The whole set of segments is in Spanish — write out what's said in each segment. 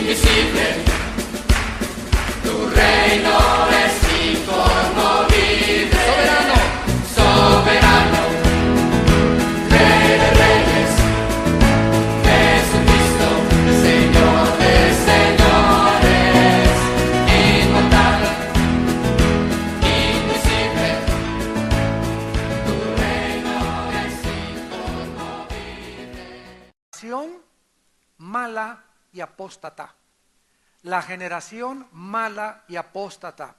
invisible, tu reino es inconmovible. Soberano, Soberano, Rey de Reyes, Jesucristo, Señor de señores, inmortal, invisible, tu reino es inconmovible. generación mala y apóstata. La generación mala y apóstata.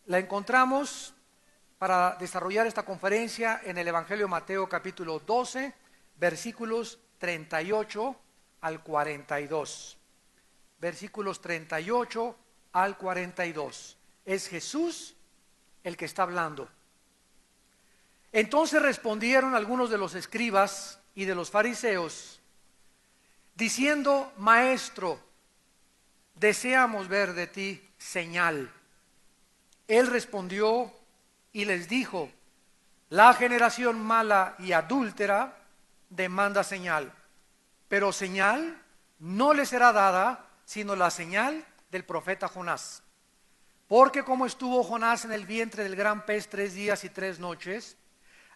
La encontramos para desarrollar esta conferencia en el Evangelio de Mateo capítulo 12, versículos 38 al 42. Versículos 38 al 42. Es Jesús el que está hablando. Entonces respondieron algunos de los escribas y de los fariseos, diciendo: Maestro, deseamos ver de ti señal. Él respondió y les dijo: la generación mala y adúltera demanda señal, pero señal no le será dada sino la señal del profeta Jonás. Porque como estuvo Jonás en el vientre del gran pez 3 días y 3 noches,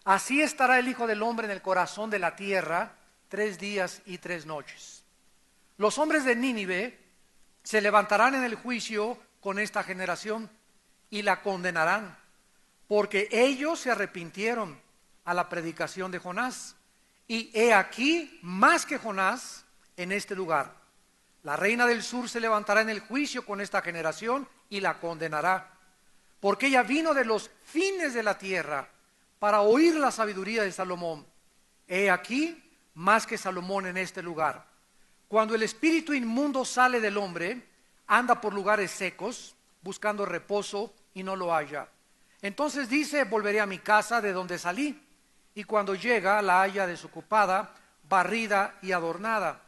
así estará el Hijo del Hombre en el corazón de la tierra 3 días y 3 noches. Los hombres de Nínive se levantarán en el juicio con esta generación y la condenarán, porque ellos se arrepintieron a la predicación de Jonás. Y he aquí más que Jonás en este lugar. La reina del sur se levantará en el juicio con esta generación y la condenará, porque ella vino de los fines de la tierra para oír la sabiduría de Salomón. He aquí más que Salomón en este lugar. Cuando el espíritu inmundo sale del hombre, anda por lugares secos, buscando reposo y no lo halla. Entonces dice: volveré a mi casa de donde salí. Y cuando llega, la halla desocupada, barrida y adornada.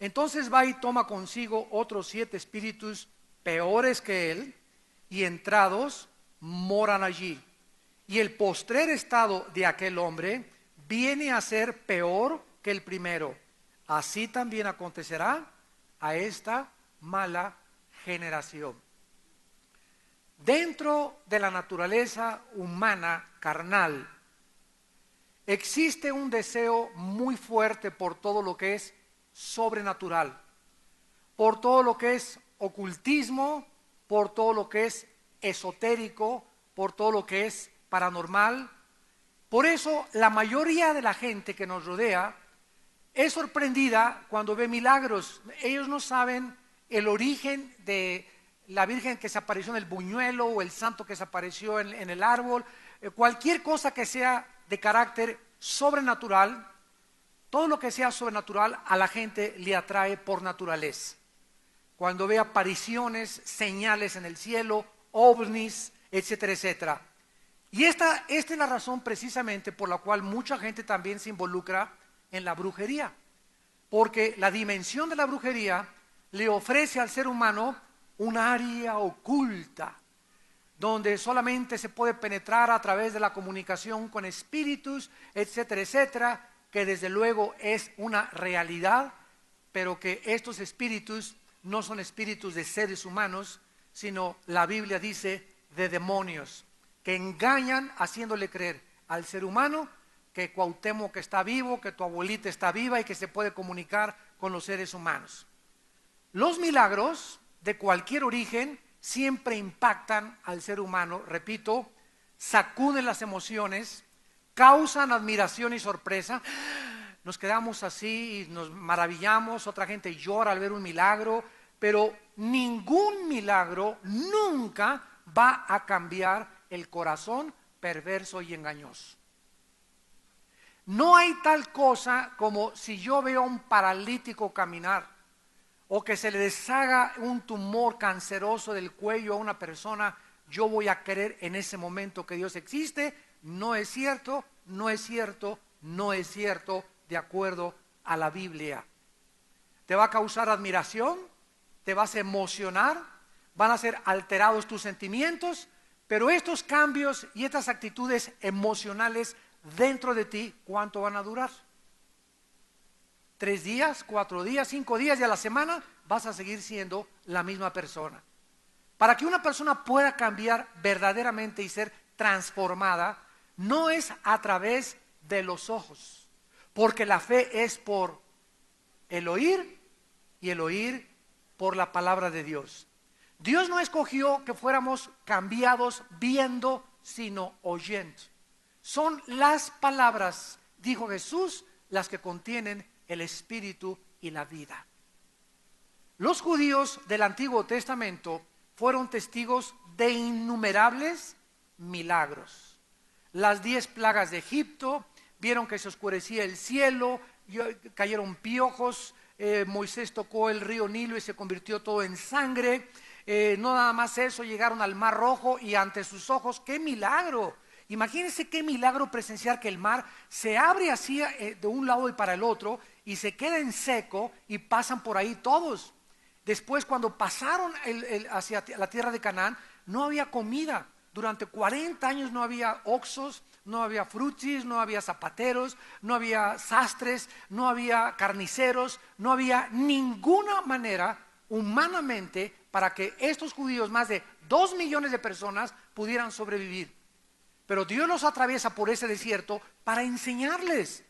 Entonces va y toma consigo otros 7 espíritus peores que él, y entrados moran allí. Y el postrer estado de aquel hombre viene a ser peor que el primero. Así también acontecerá a esta mala generación. Dentro de la naturaleza humana carnal existe un deseo muy fuerte por todo lo que es sobrenatural, por todo lo que es ocultismo, por todo lo que es esotérico, por todo lo que es paranormal. Por eso la mayoría de la gente que nos rodea es sorprendida cuando ve milagros. Ellos no saben el origen de la Virgen que se apareció en el buñuelo o el santo que se apareció en el árbol. Cualquier cosa que sea de carácter sobrenatural, todo lo que sea sobrenatural a la gente le atrae por naturaleza. Cuando ve apariciones, señales en el cielo, ovnis, etcétera, etcétera. Y esta es la razón precisamente por la cual mucha gente también se involucra en la brujería, porque la dimensión de la brujería le ofrece al ser humano un área oculta, donde solamente se puede penetrar a través de la comunicación con espíritus, etcétera, etcétera, que desde luego es una realidad, pero que estos espíritus no son espíritus de seres humanos, sino la Biblia dice de demonios, que engañan haciéndole creer al ser humano que Cuauhtémoc está vivo, que tu abuelita está viva y que se puede comunicar con los seres humanos. Los milagros de cualquier origen siempre impactan al ser humano, repito, sacuden las emociones, causan admiración y sorpresa. Nos quedamos así y nos maravillamos, otra gente llora al ver un milagro, pero ningún milagro nunca va a cambiar el corazón perverso y engañoso. No hay tal cosa como si yo veo a un paralítico caminar o que se le deshaga un tumor canceroso del cuello a una persona, yo voy a creer en ese momento que Dios existe. No es cierto, no es cierto, no es cierto, de acuerdo a la Biblia. Te va a causar admiración, te vas a emocionar, van a ser alterados tus sentimientos, pero estos cambios y estas actitudes emocionales dentro de ti, ¿cuánto van a durar? 3 días, 4 días, 5 días y a la semana vas a seguir siendo la misma persona. Para que una persona pueda cambiar verdaderamente y ser transformada, no es a través de los ojos, porque la fe es por el oír y el oír por la palabra de Dios. Dios no escogió que fuéramos cambiados viendo, sino oyendo. Son las palabras, dijo Jesús, las que contienen el espíritu y la vida. Los judíos del Antiguo Testamento fueron testigos de innumerables milagros. Las 10 plagas de Egipto, vieron que se oscurecía el cielo, cayeron piojos, Moisés tocó el río Nilo y se convirtió todo en sangre. No nada más eso, llegaron al Mar Rojo y ante sus ojos, ¡qué milagro! Imagínense qué milagro presenciar que el mar se abre así de un lado y para el otro y se queda en seco y pasan por ahí todos. Después, cuando pasaron hacia la tierra de Canaán, no había comida. Durante 40 años no había oxos, no había frutis, no había zapateros, no había sastres, no había carniceros, no había ninguna manera humanamente para que estos judíos, más de 2 millones de personas, pudieran sobrevivir. Pero Dios los atraviesa por ese desierto para enseñarles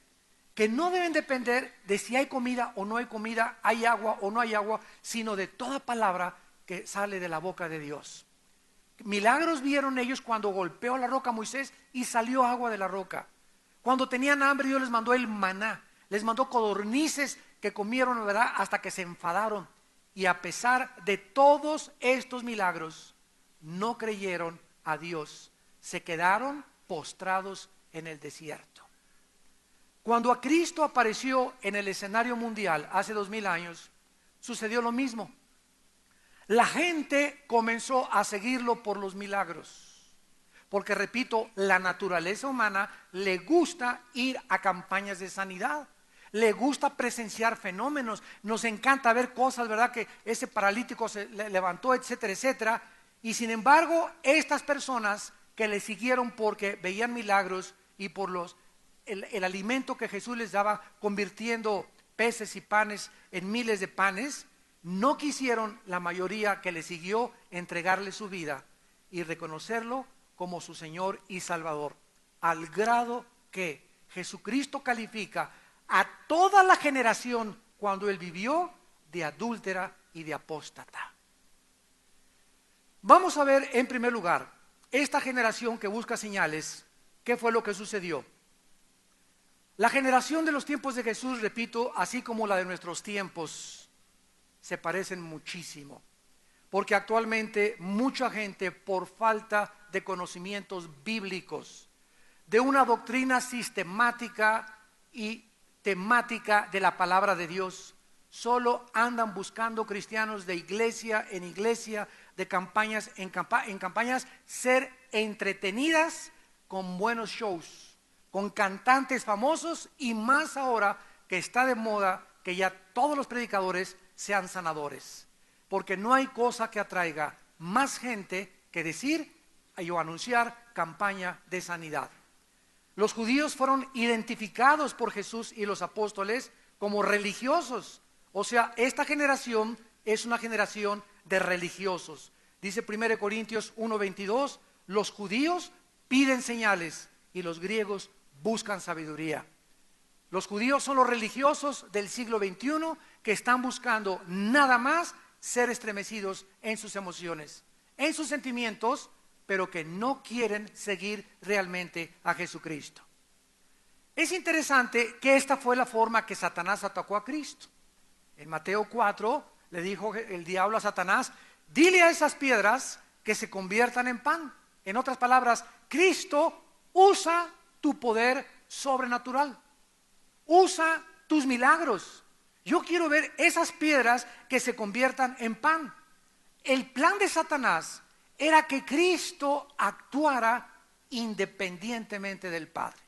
que no deben depender de si hay comida o no hay comida, hay agua o no hay agua, sino de toda palabra que sale de la boca de Dios. Milagros vieron ellos cuando golpeó la roca a Moisés y salió agua de la roca. Cuando tenían hambre, Dios les mandó el maná, les mandó codornices que comieron, ¿verdad?, hasta que se enfadaron. Y a pesar de todos estos milagros, no creyeron a Dios. Se quedaron postrados en el desierto. Cuando a Cristo apareció en el escenario mundial hace 2000 años, sucedió lo mismo. La gente comenzó a seguirlo por los milagros, porque repito, la naturaleza humana le gusta ir a campañas de sanidad, le gusta presenciar fenómenos, nos encanta ver cosas, ¿verdad?, que ese paralítico se levantó, etcétera, etcétera. Y sin embargo, estas personas que le siguieron porque veían milagros y por el alimento que Jesús les daba, convirtiendo peces y panes en miles de panes, no quisieron, la mayoría que le siguió, entregarle su vida y reconocerlo como su Señor y Salvador, al grado que Jesucristo califica a toda la generación cuando Él vivió de adúltera y de apóstata. Vamos a ver en primer lugar, esta generación que busca señales, ¿qué fue lo que sucedió? La generación de los tiempos de Jesús, repito, así como la de nuestros tiempos, se parecen muchísimo, porque actualmente mucha gente, por falta de conocimientos bíblicos, de una doctrina sistemática y temática de la palabra de Dios, solo andan buscando cristianos de iglesia en iglesia, de campañas en campañas, ser entretenidas con buenos shows, con cantantes famosos, y más ahora que está de moda que ya todos los predicadores sean sanadores, porque no hay cosa que atraiga más gente que decir o anunciar campaña de sanidad. Los judíos fueron identificados por Jesús y los apóstoles como religiosos. O sea, esta generación es una generación de religiosos. Dice 1 Corintios 1:22, los judíos piden señales y los griegos buscan sabiduría. Los judíos son los religiosos del siglo XXI que están buscando nada más ser estremecidos en sus emociones, en sus sentimientos, pero que no quieren seguir realmente a Jesucristo. Es interesante que esta fue la forma que Satanás atacó a Cristo. En Mateo 4 le dijo el diablo a Satanás, dile a esas piedras que se conviertan en pan. En otras palabras, Cristo usa tu poder sobrenatural, usa tus milagros. Yo quiero ver esas piedras que se conviertan en pan. El plan de Satanás era que Cristo actuara independientemente del Padre,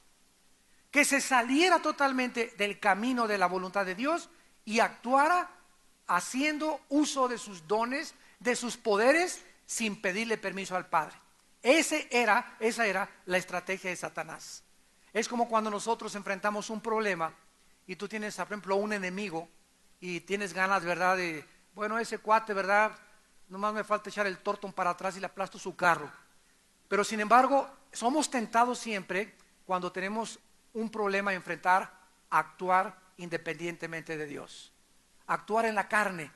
que se saliera totalmente del camino de la voluntad de Dios y actuara haciendo uso de sus dones, de sus poderes, sin pedirle permiso al Padre. Esa era la estrategia de Satanás. Es como cuando nosotros enfrentamos un problema y tú tienes, por ejemplo, un enemigo y tienes ganas, ¿verdad?, de bueno, ese cuate, ¿verdad? Nomás me falta echar el tortón para atrás y le aplasto su carro. Pero sin embargo, somos tentados siempre cuando tenemos un problema a enfrentar, a actuar independientemente de Dios, actuar en la carne.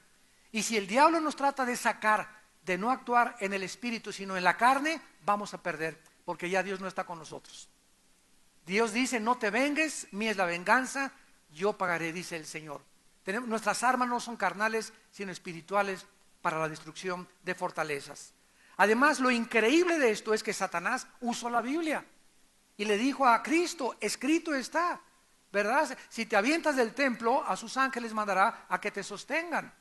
Y si el diablo nos trata de sacar, de no actuar en el espíritu, sino en la carne, vamos a perder, porque ya Dios no está con nosotros. Dios dice, no te vengues, mía es la venganza, yo pagaré, dice el Señor. Nuestras armas no son carnales, sino espirituales para la destrucción de fortalezas. Además, lo increíble de esto es que Satanás usó la Biblia y le dijo a Cristo, escrito está, ¿verdad? Si te avientas del templo, a sus ángeles mandará a que te sostengan.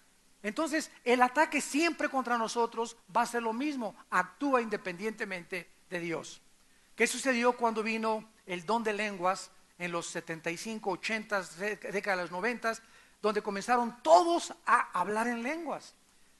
Entonces, el ataque siempre contra nosotros va a ser lo mismo, actúa independientemente de Dios. ¿Qué sucedió cuando vino el don de lenguas en los 75, 80, década de los 90, donde comenzaron todos a hablar en lenguas?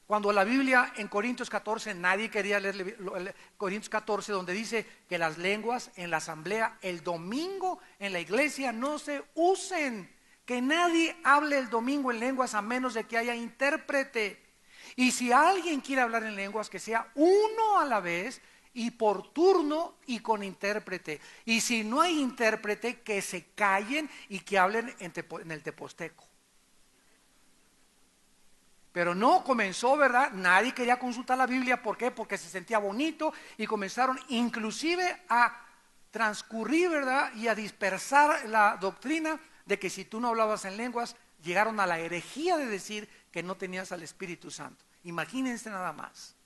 Cuando la Biblia en Corintios 14, nadie quería leer Corintios 14, donde dice que las lenguas en la asamblea, el domingo en la iglesia no se usen, que nadie hable el domingo en lenguas a menos de que haya intérprete. Y si alguien quiere hablar en lenguas, que sea uno a la vez y por turno y con intérprete. Y si no hay intérprete, que se callen y que hablen en el teposteco. Pero no comenzó, ¿verdad? Nadie quería consultar la Biblia. ¿Por qué? Porque se sentía bonito y comenzaron inclusive a transcurrir, ¿verdad? Y a dispersar la doctrina de que si tú no hablabas en lenguas, llegaron a la herejía de decir que no tenías al Espíritu Santo. Imagínense nada más.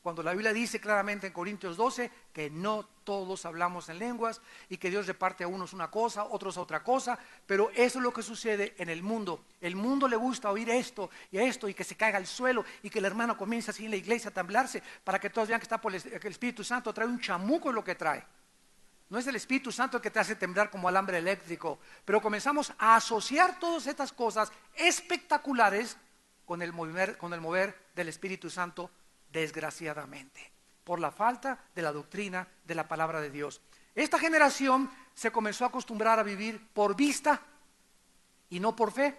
Cuando la Biblia dice claramente en Corintios 12 que no todos hablamos en lenguas y que Dios reparte a unos una cosa, otros a otra cosa, pero eso es lo que sucede en el mundo. El mundo le gusta oír esto y que se caiga al suelo y que el hermano comience así en la iglesia a temblarse para que todos vean que está por el Espíritu Santo. Trae un chamuco, es lo que trae. No es el Espíritu Santo el que te hace temblar como alambre eléctrico, pero comenzamos a asociar todas estas cosas espectaculares con el mover del Espíritu Santo, desgraciadamente, por la falta de la doctrina de la palabra de Dios. Esta generación se comenzó a acostumbrar a vivir por vista y no por fe.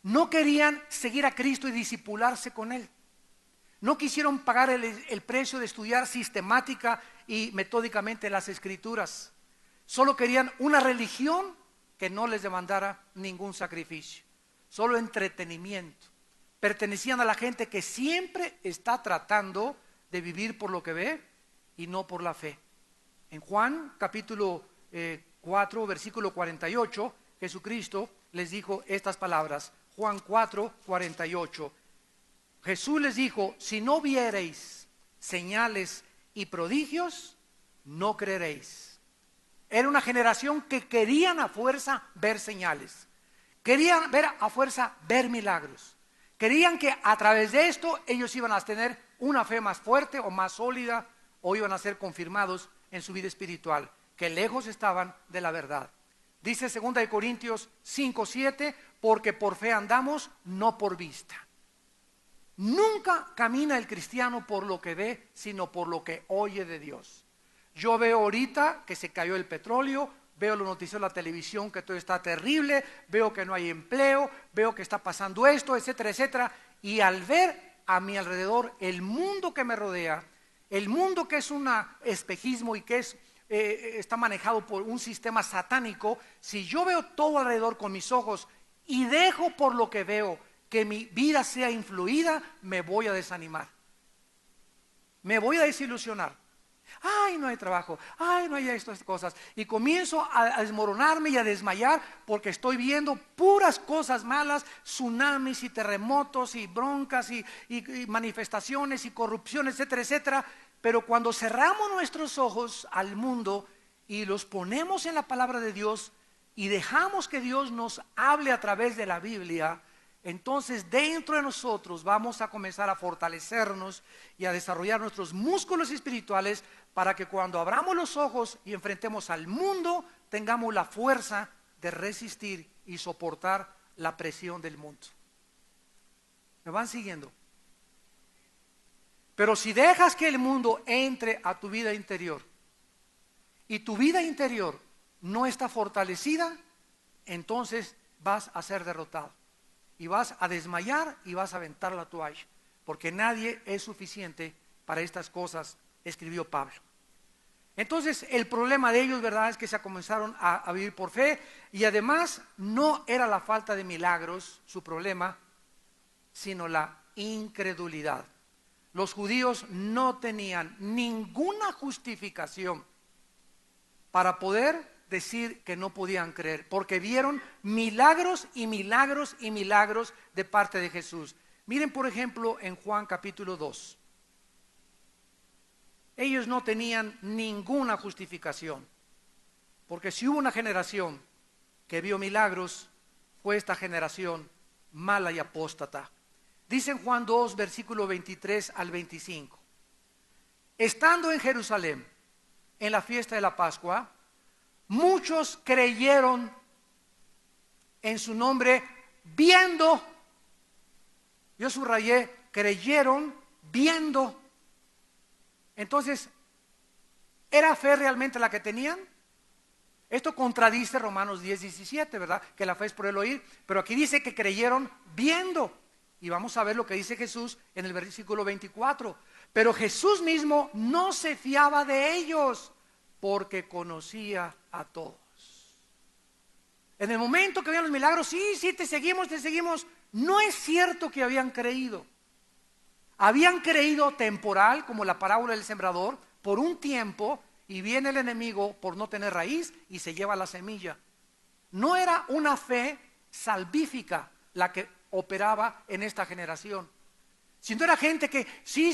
No querían seguir a Cristo y discipularse con Él. No quisieron pagar el precio de estudiar sistemática y metódicamente las Escrituras. Solo querían una religión que no les demandara ningún sacrificio, solo entretenimiento. Pertenecían a la gente que siempre está tratando de vivir por lo que ve y no por la fe. En Juan capítulo 4, versículo 48, Jesucristo les dijo estas palabras. Juan 4, 48. Jesús les dijo, si no viereis señales y prodigios, no creeréis. Era una generación que querían a fuerza ver señales, querían ver a fuerza ver milagros. Querían que a través de esto ellos iban a tener una fe más fuerte o más sólida o iban a ser confirmados en su vida espiritual, que lejos estaban de la verdad. Dice 2 Corintios 5:7, porque por fe andamos, no por vista. Nunca camina el cristiano por lo que ve, sino por lo que oye de Dios. Yo veo ahorita que se cayó el petróleo, veo los noticias de la televisión que todo está terrible, veo que no hay empleo, veo que está pasando esto, etcétera, etcétera. Y al ver a mi alrededor el mundo que me rodea, el mundo que es un espejismo y que está manejado por un sistema satánico, si yo veo todo alrededor con mis ojos y dejo por lo que veo que mi vida sea influida, me voy a desanimar, me voy a desilusionar. Ay, no hay trabajo, ay, no hay estas cosas. Y comienzo a desmoronarme y a desmayar porque estoy viendo puras cosas malas, tsunamis y terremotos y broncas y manifestaciones y corrupción, etcétera, etcétera. Pero cuando cerramos nuestros ojos al mundo y los ponemos en la palabra de Dios y dejamos que Dios nos hable a través de la Biblia, entonces dentro de nosotros vamos a comenzar a fortalecernos y a desarrollar nuestros músculos espirituales para que cuando abramos los ojos y enfrentemos al mundo, tengamos la fuerza de resistir y soportar la presión del mundo. ¿Me van siguiendo? Pero si dejas que el mundo entre a tu vida interior y tu vida interior no está fortalecida, entonces vas a ser derrotado. y vas a desmayar y vas a aventar la toalla, porque nadie es suficiente para estas cosas, escribió Pablo. Entonces el problema de ellos, ¿verdad?, es que se comenzaron a vivir por fe, y además no era la falta de milagros su problema, sino la incredulidad. Los judíos no tenían ninguna justificación para poder decir que no podían creer, porque vieron milagros y milagros y milagros de parte de Jesús. Miren, por ejemplo, en Juan capítulo 2. Ellos no tenían ninguna justificación, porque si hubo una generación que vio milagros, fue esta generación mala y apóstata. Dice en Juan 2, versículo 23 al 25. Estando en Jerusalén, en la fiesta de la Pascua, muchos creyeron en su nombre viendo. Yo subrayé, creyeron viendo. Entonces, ¿era fe realmente la que tenían? Esto contradice Romanos 10, 17, ¿verdad? Que la fe es por el oír, pero aquí dice que creyeron viendo. Y vamos a ver lo que dice Jesús en el versículo 24. Pero Jesús mismo no se fiaba de ellos, porque conocía a todos. En el momento que veían los milagros, sí, te seguimos. No es cierto que habían creído. Habían creído temporal, como la parábola del sembrador, por un tiempo, y viene el enemigo por no tener raíz y se lleva la semilla. No era una fe salvífica la que operaba en esta generación, sino era gente que sí,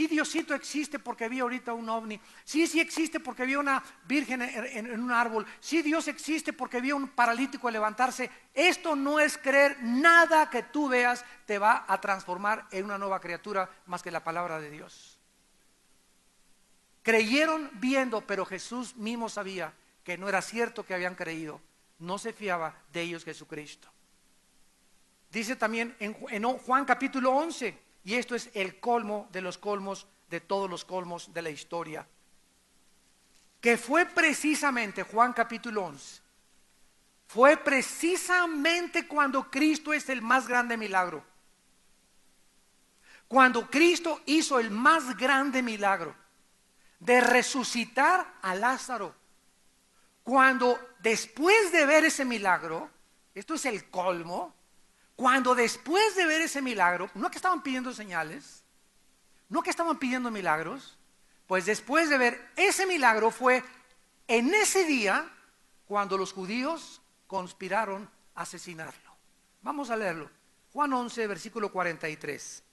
Diosito existe porque vi ahorita un ovni, sí existe porque vi una virgen en un árbol, sí, Dios existe porque vi un paralítico levantarse. Esto no es creer. Nada que tú veas te va a transformar en una nueva criatura más que la palabra de Dios. Creyeron viendo, pero Jesús mismo sabía que no era cierto que habían creído. No se fiaba de ellos Jesucristo. Dice también en Juan capítulo 11, y esto es el colmo de los colmos, de todos los colmos de la historia, que fue precisamente, Juan capítulo 11, fue precisamente cuando Cristo es el más grande milagro. Cuando Cristo hizo el más grande milagro de resucitar a Lázaro. Cuando después de ver ese milagro, esto es el colmo, cuando después de ver ese milagro, no que estaban pidiendo señales, no que estaban pidiendo milagros, pues después de ver ese milagro fue en ese día cuando los judíos conspiraron a asesinarlo. Vamos a leerlo. Juan 11, versículo 43.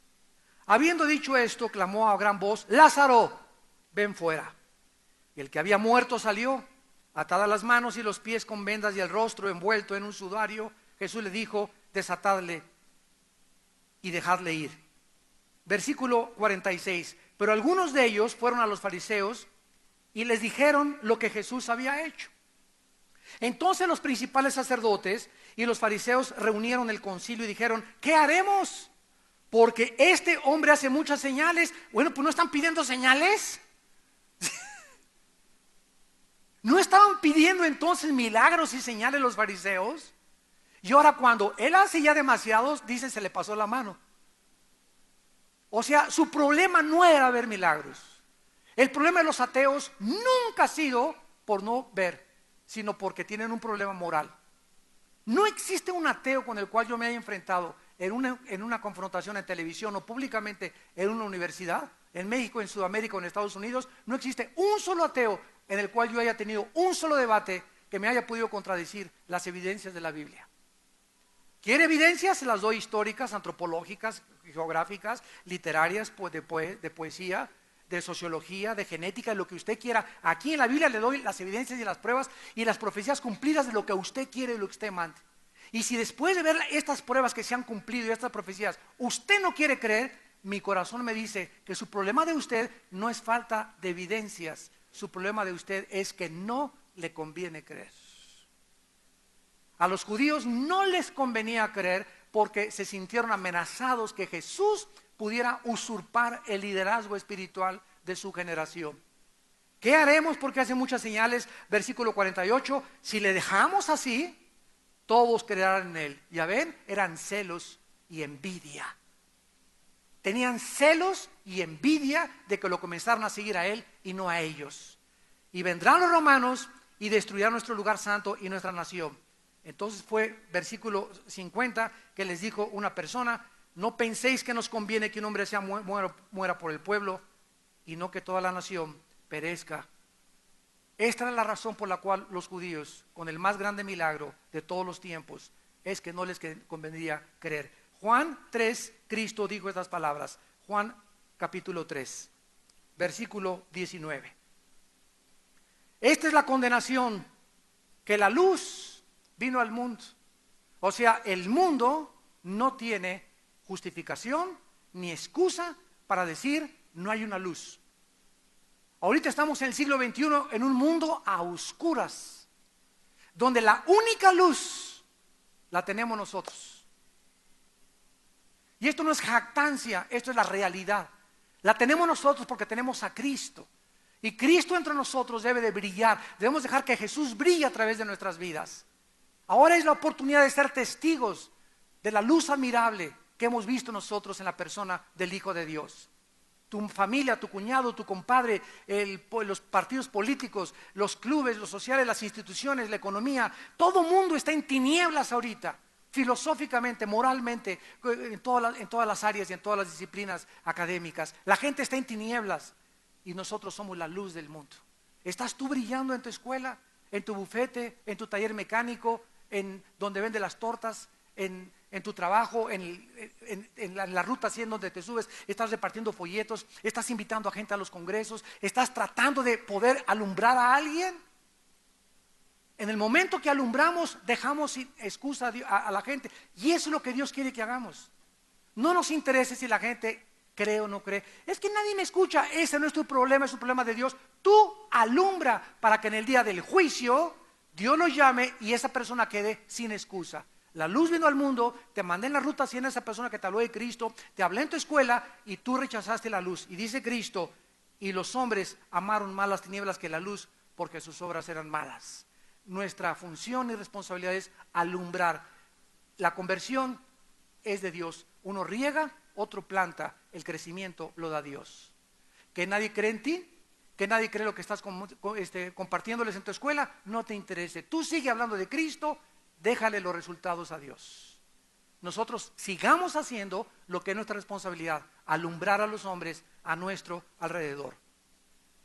Habiendo dicho esto, clamó a gran voz: Lázaro, ven fuera. Y el que había muerto salió, atadas las manos y los pies con vendas y el rostro envuelto en un sudario. Jesús le dijo: desatadle y dejadle ir. Versículo 46. Pero algunos de ellos fueron a los fariseos y les dijeron lo que Jesús había hecho. Entonces los principales sacerdotes y los fariseos reunieron el concilio y dijeron: ¿qué haremos? Porque este hombre hace muchas señales. Bueno, pues no están pidiendo señales. ¿No estaban pidiendo entonces milagros y señales los fariseos? Y ahora cuando él hace ya demasiados, dicen se le pasó la mano. O sea, su problema no era ver milagros. El problema de los ateos nunca ha sido por no ver, sino porque tienen un problema moral. No existe un ateo con el cual yo me haya enfrentado en una confrontación en televisión o públicamente en una universidad, en México, en Sudamérica o en Estados Unidos. No existe un solo ateo en el cual yo haya tenido un solo debate que me haya podido contradecir las evidencias de la Biblia. ¿Quiere evidencias? Se las doy: históricas, antropológicas, geográficas, literarias, de poesía, de sociología, de genética, de lo que usted quiera. Aquí en la Biblia le doy las evidencias y las pruebas y las profecías cumplidas de lo que usted quiere y lo que usted mande. Y si después de ver estas pruebas que se han cumplido y estas profecías, usted no quiere creer, mi corazón me dice que su problema de usted no es falta de evidencias. Su problema de usted es que no le conviene creer. A los judíos no les convenía creer porque se sintieron amenazados que Jesús pudiera usurpar el liderazgo espiritual de su generación. ¿Qué haremos? Porque hace muchas señales. Versículo 48. Si le dejamos así, todos creerán en él. Ya ven, eran celos y envidia. Tenían celos y envidia de que lo comenzaran a seguir a él y no a ellos. Y vendrán los romanos y destruirán nuestro lugar santo y nuestra nación. Entonces fue versículo 50 que les dijo una persona: no penséis que nos conviene que un hombre sea muera por el pueblo y no que toda la nación perezca. Esta es la razón por la cual los judíos, con el más grande milagro de todos los tiempos, es que no les convendría creer. Juan 3, Cristo dijo estas palabras. Juan capítulo 3, versículo 19. Esta es la condenación, que la luz vino al mundo. O sea, el mundo no tiene justificación ni excusa para decir no hay una luz. Ahorita estamos en el siglo XXI en un mundo a oscuras, donde la única luz la tenemos nosotros. Y esto no es jactancia, esto es la realidad. La tenemos nosotros porque tenemos a Cristo. Y Cristo entre nosotros debe de brillar. Debemos dejar que Jesús brille a través de nuestras vidas. Ahora es la oportunidad de ser testigos de la luz admirable que hemos visto nosotros en la persona del Hijo de Dios. Tu familia, tu cuñado, tu compadre, los partidos políticos, los clubes, los sociales, las instituciones, la economía, todo mundo está en tinieblas ahorita, filosóficamente, moralmente, en todas las áreas y en todas las disciplinas académicas. La gente está en tinieblas y nosotros somos la luz del mundo. ¿Estás tú brillando en tu escuela, en tu bufete, en tu taller mecánico, en donde vende las tortas, en tu trabajo, en la ruta así en donde te subes? Estás repartiendo folletos, estás invitando a gente a los congresos, estás tratando de poder alumbrar a alguien. En el momento que alumbramos, dejamos sin excusa a la gente, y eso es lo que Dios quiere que hagamos. No nos interesa si la gente cree o no cree. Es que nadie me escucha. Ese no es tu problema, es un problema de Dios. Tú alumbra para que en el día del juicio Dios lo llame y esa persona quede sin excusa. La luz vino al mundo, te mandé en la ruta 100 a esa persona que te habló de Cristo, te hablé en tu escuela y tú rechazaste la luz. Y dice Cristo: y los hombres amaron más las tinieblas que la luz, porque sus obras eran malas. Nuestra función y responsabilidad es alumbrar. La conversión es de Dios. Uno riega, otro planta. El crecimiento lo da Dios. Que nadie cree en ti, que nadie cree lo que estás compartiéndoles en tu escuela, no te interese. Tú sigue hablando de Cristo. Déjale los resultados a Dios. Nosotros sigamos haciendo lo que es nuestra responsabilidad: alumbrar a los hombres a nuestro alrededor.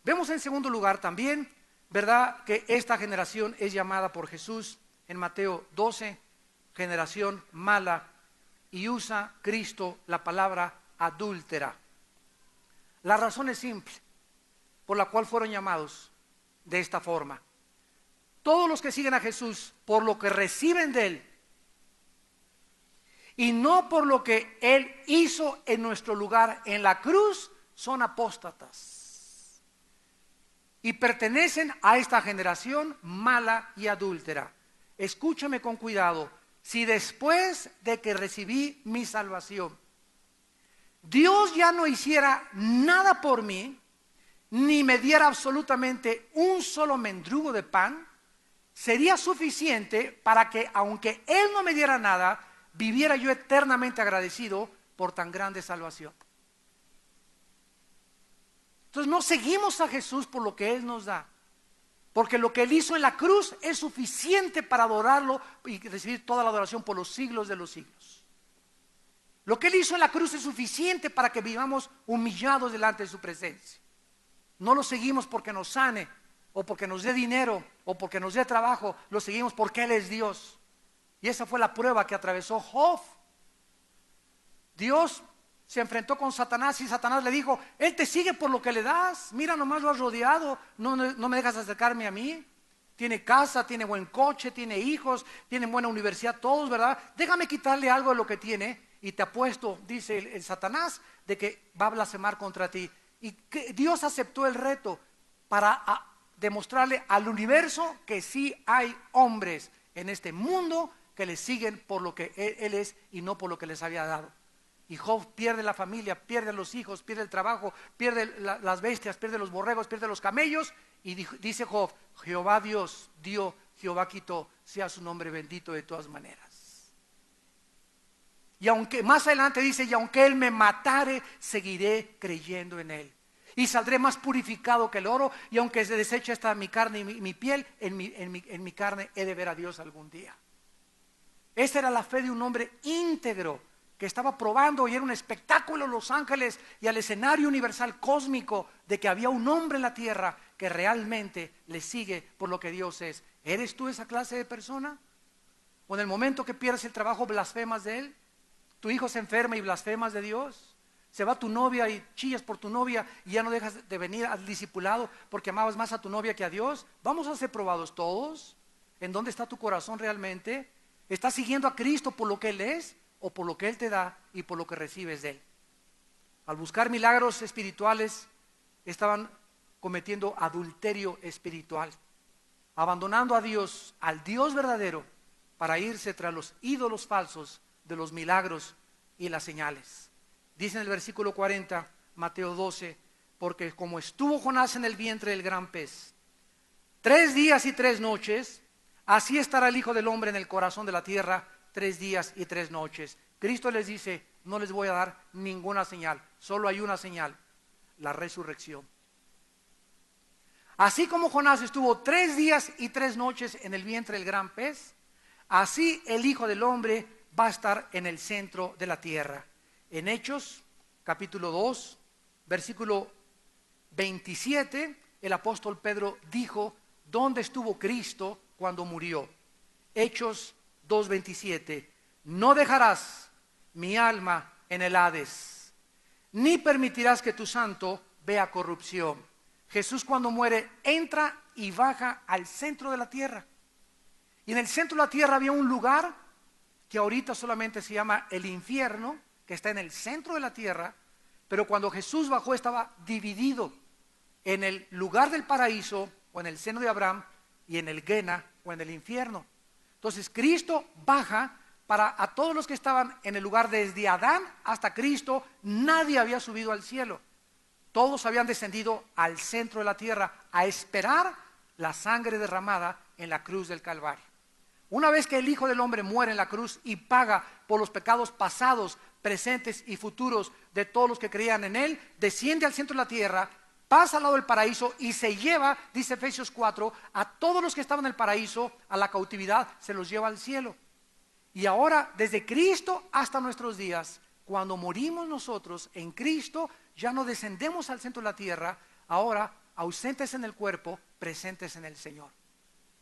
Vemos en segundo lugar también, ¿verdad?, que esta generación es llamada por Jesús en Mateo 12, generación mala, y usa Cristo la palabra adúltera. La razón es simple por la cual fueron llamados de esta forma. Todos los que siguen a Jesús por lo que reciben de Él y no por lo que Él hizo en nuestro lugar en la cruz son apóstatas y pertenecen a esta generación mala y adúltera. Escúchame con cuidado. Si después de que recibí mi salvación, Dios ya no hiciera nada por mí, ni me diera absolutamente un solo mendrugo de pan, sería suficiente para que, aunque Él no me diera nada, viviera yo eternamente agradecido por tan grande salvación. Entonces no seguimos a Jesús por lo que Él nos da, porque lo que Él hizo en la cruz es suficiente para adorarlo y recibir toda la adoración por los siglos de los siglos. Lo que Él hizo en la cruz es suficiente para que vivamos humillados delante de su presencia. No lo seguimos porque nos sane, o porque nos dé dinero, o porque nos dé trabajo. Lo seguimos porque Él es Dios. Y esa fue la prueba que atravesó Job. Dios se enfrentó con Satanás y Satanás le dijo: Él te sigue por lo que le das. Mira, nomás lo has rodeado, no me dejas acercarme a mí. Tiene casa, tiene buen coche, tiene hijos, tiene buena universidad, todos, ¿verdad? Déjame quitarle algo de lo que tiene y te apuesto, dice el Satanás, de que va a blasfemar contra ti. Y que Dios aceptó el reto para demostrarle al universo que sí hay hombres en este mundo que le siguen por lo que él es y no por lo que les había dado. Y Job pierde la familia, pierde los hijos, pierde el trabajo, pierde las bestias, pierde los borregos, pierde los camellos. Y dice Job: Jehová Dios dio, Jehová quitó, sea su nombre bendito de todas maneras. Y aunque más adelante dice, y aunque Él me matare, seguiré creyendo en Él. Y saldré más purificado que el oro, y aunque se deseche esta mi carne y mi piel, en mi carne he de ver a Dios algún día. Esa era la fe de un hombre íntegro, que estaba probando, y era un espectáculo a los ángeles y al escenario universal cósmico de que había un hombre en la tierra que realmente le sigue por lo que Dios es. ¿Eres tú esa clase de persona? ¿O en el momento que pierdes el trabajo blasfemas de Él? ¿Tu hijo se enferma y blasfemas de Dios? ¿Se va tu novia y chillas por tu novia y ya no dejas de venir al discipulado porque amabas más a tu novia que a Dios? Vamos a ser probados todos. ¿En dónde está tu corazón realmente? ¿Estás siguiendo a Cristo por lo que Él es o por lo que Él te da y por lo que recibes de Él? Al buscar milagros espirituales, estaban cometiendo adulterio espiritual, abandonando a Dios, al Dios verdadero, para irse tras los ídolos falsos de los milagros y las señales. Dice en el versículo 40, Mateo 12, porque como estuvo Jonás en el vientre del gran pez 3 días y 3 noches, así estará el Hijo del Hombre en el corazón de la tierra 3 días y 3 noches. Cristo les dice, no les voy a dar ninguna señal, solo hay una señal, la resurrección. Así como Jonás estuvo 3 días y 3 noches en el vientre del gran pez, así el Hijo del Hombre va a estar en el centro de la tierra. En Hechos, capítulo 2, versículo 27, el apóstol Pedro dijo, ¿dónde estuvo Cristo cuando murió? Hechos 2:27, no dejarás mi alma en el Hades, ni permitirás que tu santo vea corrupción. Jesús cuando muere entra y baja al centro de la tierra. Y en el centro de la tierra había un lugar que ahorita solamente se llama el infierno, que está en el centro de la tierra, pero cuando Jesús bajó estaba dividido en el lugar del paraíso o en el seno de Abraham y en el Guena o en el infierno. Entonces Cristo baja para a todos los que estaban en el lugar desde Adán hasta Cristo, nadie había subido al cielo. Todos habían descendido al centro de la tierra a esperar la sangre derramada en la cruz del Calvario. Una vez que el Hijo del Hombre muere en la cruz y paga por los pecados pasados, presentes y futuros de todos los que creían en Él, desciende al centro de la tierra, pasa al lado del paraíso y se lleva, dice Efesios 4, a todos los que estaban en el paraíso, a la cautividad, se los lleva al cielo. Y ahora, desde Cristo hasta nuestros días, cuando morimos nosotros en Cristo, ya no descendemos al centro de la tierra, ahora ausentes en el cuerpo, presentes en el Señor.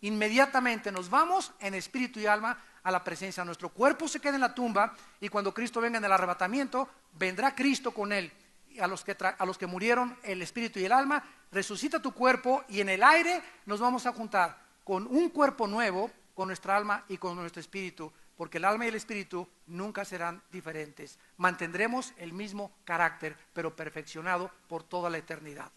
Inmediatamente nos vamos en espíritu y alma a la presencia. Nuestro cuerpo se queda en la tumba y cuando Cristo venga en el arrebatamiento, vendrá Cristo con Él. A los que murieron el espíritu y el alma, resucita tu cuerpo y en el aire nos vamos a juntar con un cuerpo nuevo, con nuestra alma y con nuestro espíritu, porque el alma y el espíritu nunca serán diferentes. Mantendremos el mismo carácter, pero perfeccionado por toda la eternidad.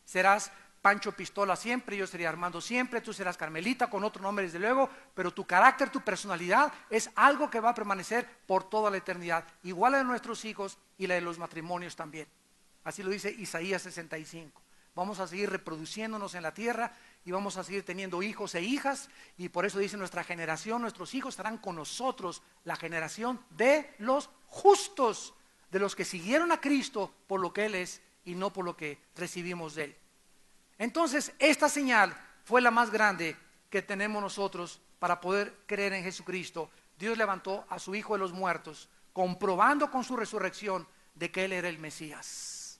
Serás Pancho Pistola siempre, yo seré Armando siempre, tú serás Carmelita con otro nombre desde luego, pero tu carácter, tu personalidad es algo que va a permanecer por toda la eternidad, igual a la de nuestros hijos y la de los matrimonios también. Así lo dice Isaías 65. Vamos a seguir reproduciéndonos en la tierra y vamos a seguir teniendo hijos e hijas, y por eso dice nuestra generación, nuestros hijos estarán con nosotros, la generación de los justos, de los que siguieron a Cristo por lo que Él es y no por lo que recibimos de Él. Entonces, esta señal fue la más grande que tenemos nosotros para poder creer en Jesucristo. Dios levantó a su Hijo de los muertos, comprobando con su resurrección de que Él era el Mesías,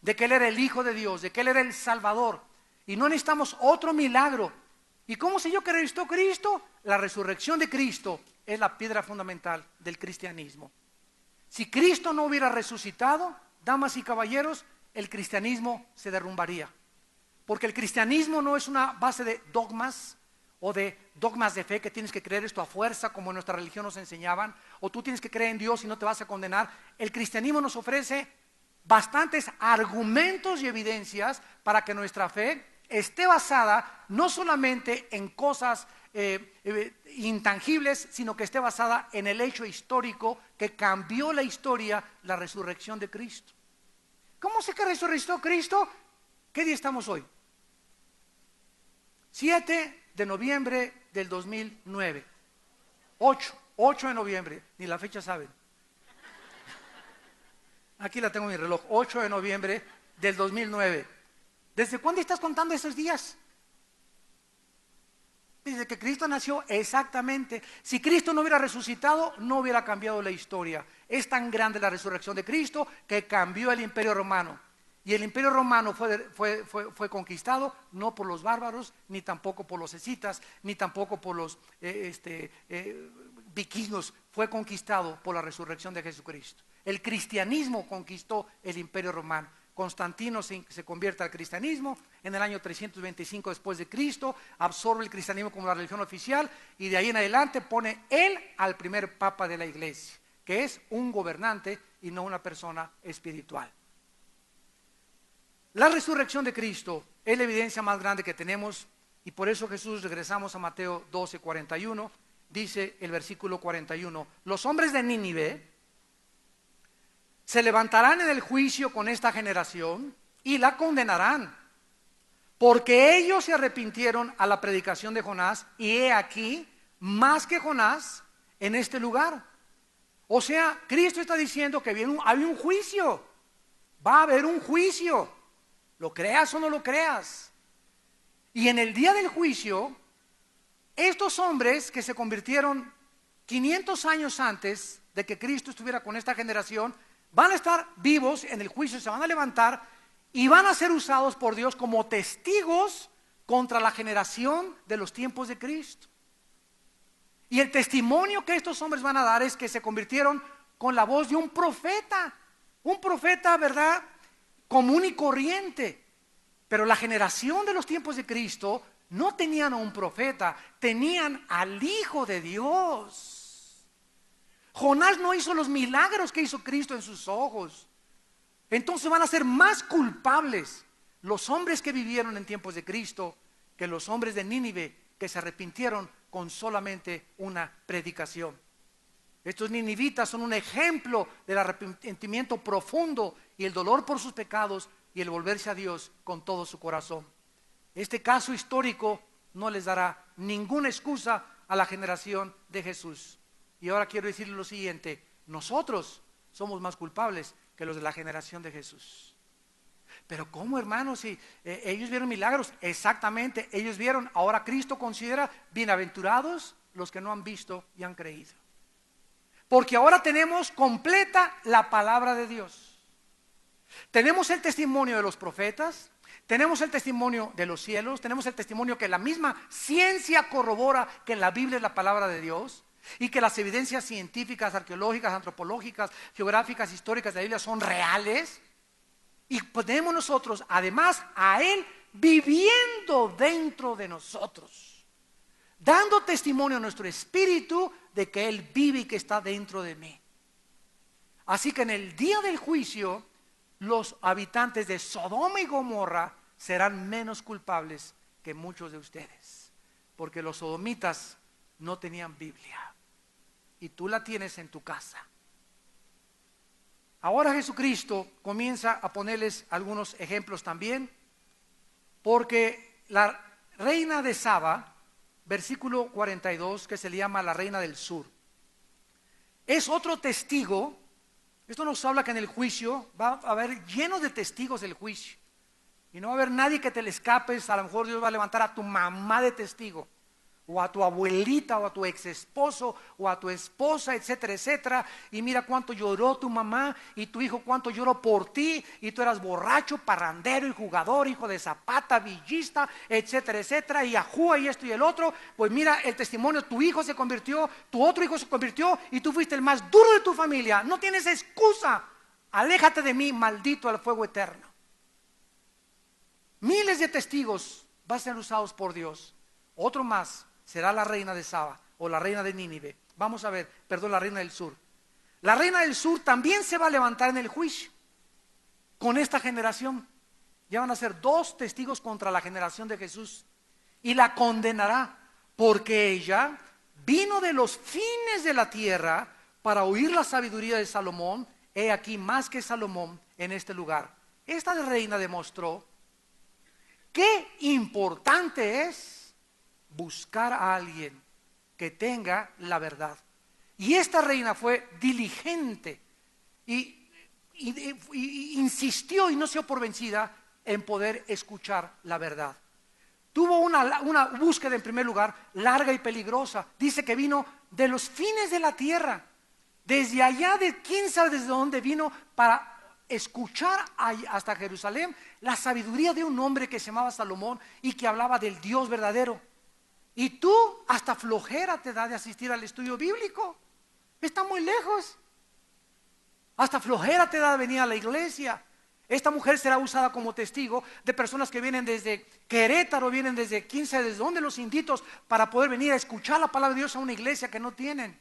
de que Él era el Hijo de Dios, de que Él era el Salvador. Y no necesitamos otro milagro. ¿Y cómo sé yo que resucitó Cristo? La resurrección de Cristo es la piedra fundamental del cristianismo. Si Cristo no hubiera resucitado, damas y caballeros, el cristianismo se derrumbaría. Porque el cristianismo no es una base de dogmas o de dogmas de fe que tienes que creer esto a fuerza como en nuestra religión nos enseñaban, o tú tienes que creer en Dios y no te vas a condenar. El cristianismo nos ofrece bastantes argumentos y evidencias para que nuestra fe esté basada no solamente en cosas intangibles, sino que esté basada en el hecho histórico que cambió la historia, la resurrección de Cristo. ¿Cómo sé que resucitó Cristo? ¿Qué día estamos hoy? 7 de noviembre del 2009. 8 de noviembre, ni la fecha saben. Aquí la tengo en mi reloj, 8 de noviembre del 2009. ¿Desde cuándo estás contando esos días? Desde que Cristo nació, exactamente. Si Cristo no hubiera resucitado, no hubiera cambiado la historia. Es tan grande la resurrección de Cristo que cambió el Imperio Romano. Y el Imperio Romano fue conquistado no por los bárbaros, ni tampoco por los escitas, ni tampoco por los vikingos. Fue conquistado por la resurrección de Jesucristo. El cristianismo conquistó el Imperio Romano. Constantino se convierte al cristianismo en el año 325 después de Cristo, absorbe el cristianismo como la religión oficial y de ahí en adelante pone él al primer papa de la iglesia, que es un gobernante y no una persona espiritual. La resurrección de Cristo es la evidencia más grande que tenemos y por eso Jesús, regresamos a Mateo 12:41, dice el versículo 41, los hombres de Nínive se levantarán en el juicio con esta generación y la condenarán, porque ellos se arrepintieron a la predicación de Jonás y he aquí, más que Jonás, en este lugar. O sea, Cristo está diciendo que hay un juicio, va a haber un juicio, lo creas o no lo creas. Y en el día del juicio, estos hombres que se convirtieron 500 años antes de que Cristo estuviera con esta generación, van a estar vivos en el juicio, se van a levantar y van a ser usados por Dios como testigos contra la generación de los tiempos de Cristo. Y el testimonio que estos hombres van a dar es que se convirtieron con la voz de un profeta, ¿verdad? Común y corriente. Pero la generación de los tiempos de Cristo no tenían a un profeta, tenían al Hijo de Dios. Jonás no hizo los milagros que hizo Cristo en sus ojos. Entonces van a ser más culpables los hombres que vivieron en tiempos de Cristo que los hombres de Nínive que se arrepintieron con solamente una predicación. Estos ninivitas son un ejemplo del arrepentimiento profundo y el dolor por sus pecados y el volverse a Dios con todo su corazón. Este caso histórico no les dará ninguna excusa a la generación de Jesús. Y ahora quiero decirles lo siguiente, nosotros somos más culpables que los de la generación de Jesús. Pero ¿cómo, hermanos? Si ellos vieron milagros, exactamente, ellos vieron. Ahora Cristo considera bienaventurados los que no han visto y han creído. Porque ahora tenemos completa la palabra de Dios. Tenemos el testimonio de los profetas, tenemos el testimonio de los cielos, tenemos el testimonio que la misma ciencia corrobora que la Biblia es la palabra de Dios. Y que las evidencias científicas, arqueológicas, antropológicas, geográficas, históricas de la Biblia son reales. Y tenemos nosotros, además, a Él viviendo dentro de nosotros, dando testimonio a nuestro espíritu de que Él vive y que está dentro de mí. Así que en el día del juicio, los habitantes de Sodoma y Gomorra serán menos culpables que muchos de ustedes, porque los sodomitas no tenían Biblia. Y tú la tienes en tu casa. Ahora Jesucristo comienza a ponerles algunos ejemplos también, porque la reina de Saba, versículo 42, que se le llama la reina del sur, es otro testigo. Esto nos habla que en el juicio va a haber lleno de testigos del juicio. Y no va a haber nadie que te le escapes. A lo mejor Dios va a levantar a tu mamá de testigo, o a tu abuelita, o a tu ex esposo, o a tu esposa, etcétera, etcétera. Y mira cuánto lloró tu mamá, y tu hijo cuánto lloró por ti, y tú eras borracho, parrandero y jugador, hijo de zapata, villista, etcétera, etcétera, y ajúa y esto y el otro. Pues mira el testimonio, tu hijo se convirtió, tu otro hijo se convirtió, y tú fuiste el más duro de tu familia. No tienes excusa. Aléjate de mí, maldito al fuego eterno. Miles de testigos van a ser usados por Dios. Otro más será la reina de Saba o la reina de Nínive. Vamos a ver, la reina del sur. La reina del sur también se va a levantar en el juicio con esta generación. Ya van a ser dos testigos contra la generación de Jesús y la condenará, porque ella vino de los fines de la tierra para oír la sabiduría de Salomón. He aquí más que Salomón en este lugar. Esta reina demostró qué importante es buscar a alguien que tenga la verdad. Y esta reina fue diligente y insistió y no se dio por vencida en poder escuchar la verdad. Tuvo una búsqueda en primer lugar larga y peligrosa. Dice que vino de los fines de la tierra, desde allá de quién sabe desde dónde vino para escuchar hasta Jerusalén la sabiduría de un hombre que se llamaba Salomón y que hablaba del Dios verdadero. Y tú hasta flojera te da de asistir al estudio bíblico. Está muy lejos. Hasta flojera te da de venir a la iglesia. Esta mujer será usada como testigo de personas que vienen desde Querétaro, vienen desde 15, desde donde los inditos, para poder venir a escuchar la palabra de Dios a una iglesia que no tienen.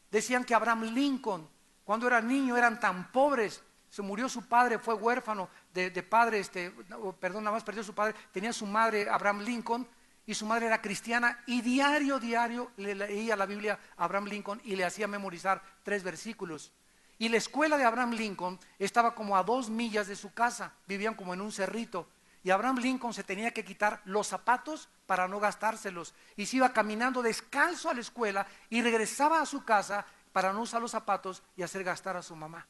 Decían que Abraham Lincoln, cuando era niño, eran tan pobres. Se murió su padre, fue huérfano de padre, nada más perdió su padre. Tenía su madre, Abraham Lincoln, y su madre era cristiana. Y diario le leía la Biblia a Abraham Lincoln y le hacía memorizar 3 versículos. Y la escuela de Abraham Lincoln estaba como a 2 millas de su casa, vivían como en un cerrito. Y Abraham Lincoln se tenía que quitar los zapatos para no gastárselos. Y se iba caminando descalzo a la escuela y regresaba a su casa para no usar los zapatos y hacer gastar a su mamá.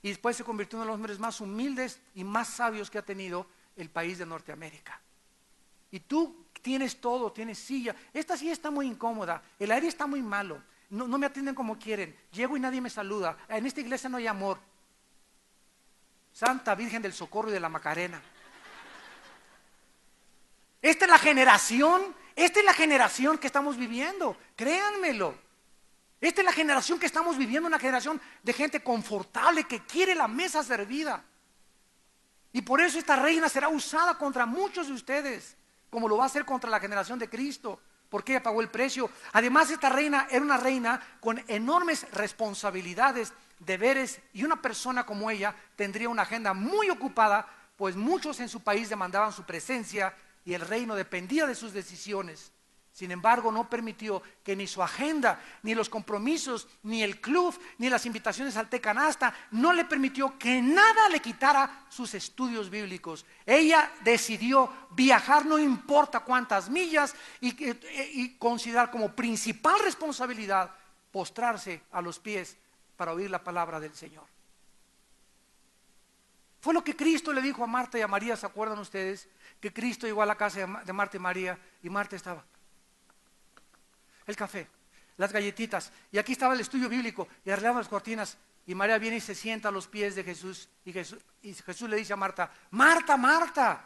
Y después se convirtió en uno de los hombres más humildes y más sabios que ha tenido el país de Norteamérica. Y tú tienes todo, tienes silla. Esta silla está muy incómoda, el aire está muy malo. No me atienden como quieren. Llego y nadie me saluda. En esta iglesia no hay amor. Santa Virgen del Socorro y de la Macarena. Esta es la generación que estamos viviendo. Créanmelo. Esta es la generación que estamos viviendo, una generación de gente confortable que quiere la mesa servida. Y por eso esta reina será usada contra muchos de ustedes, como lo va a hacer contra la generación de Cristo. Porque ella pagó el precio. Además, esta reina era una reina con enormes responsabilidades, deberes, y una persona como ella tendría una agenda muy ocupada, pues muchos en su país demandaban su presencia y el reino dependía de sus decisiones. Sin embargo, no permitió que ni su agenda, ni los compromisos, ni el club, ni las invitaciones al té canasta, no le permitió que nada le quitara sus estudios bíblicos. Ella decidió viajar no importa cuántas millas y considerar como principal responsabilidad postrarse a los pies para oír la palabra del Señor. Fue lo que Cristo le dijo a Marta y a María. ¿Se acuerdan ustedes? Que Cristo llegó a la casa de Marta y María y Marta estaba el café, las galletitas, y aquí estaba el estudio bíblico y arreglaban las cortinas, y María viene y se sienta a los pies de Jesús y Jesús le dice a Marta: Marta, Marta,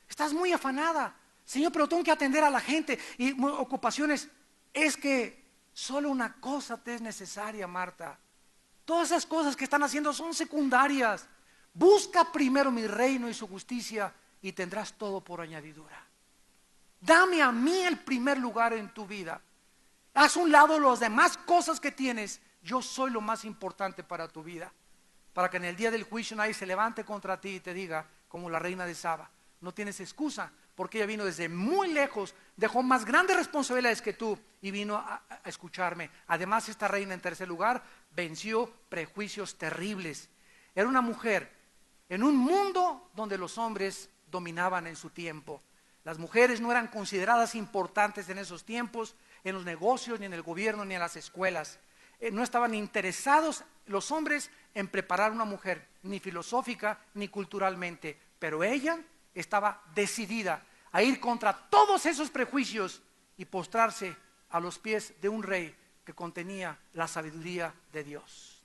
estás muy afanada, Señor, pero tengo que atender a la gente y ocupaciones. Es que solo una cosa te es necesaria, Marta. Todas esas cosas que están haciendo son secundarias. Busca primero mi reino y su justicia y tendrás todo por añadidura. Dame a mí el primer lugar en tu vida. Haz un lado las demás cosas que tienes. Yo soy lo más importante para tu vida. Para que en el día del juicio nadie se levante contra ti y te diga, como la reina de Saba, no tienes excusa, porque ella vino desde muy lejos, dejó más grandes responsabilidades que tú y vino a escucharme. Además, esta reina, en tercer lugar, venció prejuicios terribles. Era una mujer en un mundo donde los hombres dominaban en su tiempo. Las mujeres no eran consideradas importantes en esos tiempos, en los negocios, ni en el gobierno, ni en las escuelas. No estaban interesados los hombres en preparar una mujer, ni filosófica, ni culturalmente. Pero ella estaba decidida a ir contra todos esos prejuicios y postrarse a los pies de un rey que contenía la sabiduría de Dios.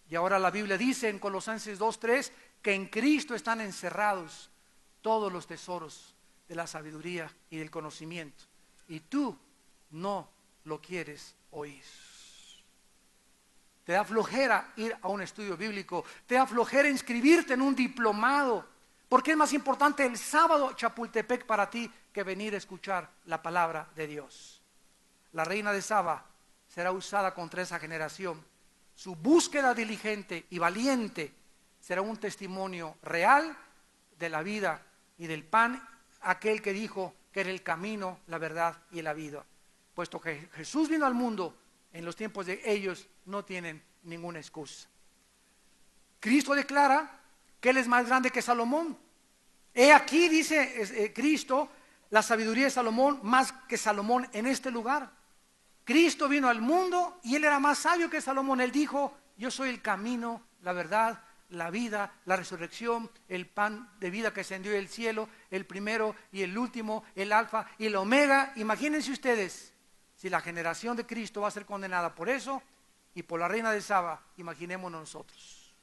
Y ahora la Biblia dice en Colosenses 2:3 que en Cristo están encerrados todos los tesoros de la sabiduría y del conocimiento. Y tú no lo quieres oír. Te da flojera ir a un estudio bíblico, te da flojera inscribirte en un diplomado, porque es más importante el sábado Chapultepec para ti que venir a escuchar la palabra de Dios. La reina de Saba será usada contra esa generación. Su búsqueda diligente y valiente será un testimonio real de la vida y del pan, aquel que dijo que era el camino, la verdad y la vida. Puesto que Jesús vino al mundo, en los tiempos de ellos no tienen ninguna excusa. Cristo declara que Él es más grande que Salomón. He aquí, dice Cristo, la sabiduría de Salomón más que Salomón en este lugar. Cristo vino al mundo y él era más sabio que Salomón. Él dijo: yo soy el camino, la verdad, la vida, la resurrección, el pan de vida que descendió del cielo, el primero y el último, el alfa y el omega. Imagínense ustedes, si la generación de Cristo va a ser condenada por eso y por la reina de Saba, imaginémonos nosotros,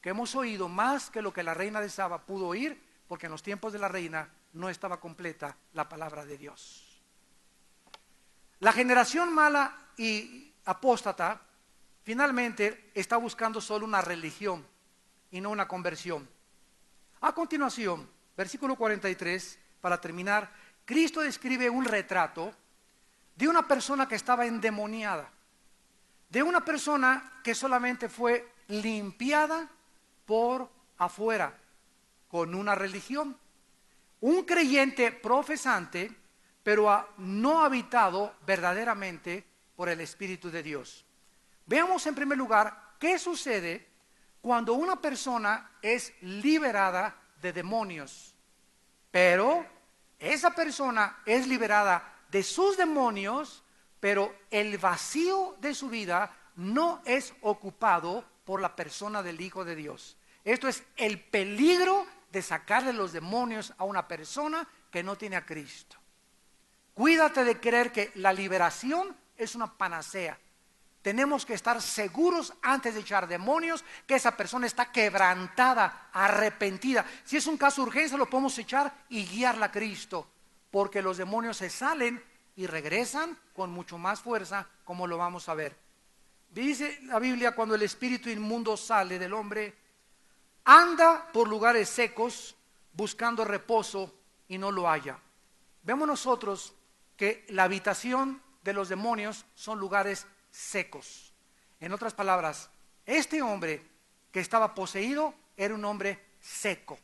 que hemos oído más que lo que la reina de Saba pudo oír, porque en los tiempos de la reina no estaba completa la palabra de Dios. La generación mala y apóstata finalmente está buscando solo una religión y no una conversión. A continuación, versículo 43, para terminar, Cristo describe un retrato de una persona que estaba endemoniada, de una persona que solamente fue limpiada por afuera con una religión, un creyente profesante, pero no habitado verdaderamente por el Espíritu de Dios. Veamos en primer lugar qué sucede cuando una persona es liberada de demonios, pero esa persona es liberada de sus demonios, pero el vacío de su vida no es ocupado por la persona del Hijo de Dios. Esto es el peligro de sacarle los demonios a una persona que no tiene a Cristo. Cuídate de creer que la liberación es una panacea. Tenemos que estar seguros antes de echar demonios que esa persona está quebrantada, arrepentida. Si es un caso de urgencia, lo podemos echar y guiarla a Cristo, porque los demonios se salen y regresan con mucho más fuerza, como lo vamos a ver. Dice la Biblia: cuando el espíritu inmundo sale del hombre, anda por lugares secos buscando reposo y no lo halla. Vemos nosotros que la habitación de los demonios son lugares secos. En otras palabras, este hombre que estaba poseído era un hombre seco,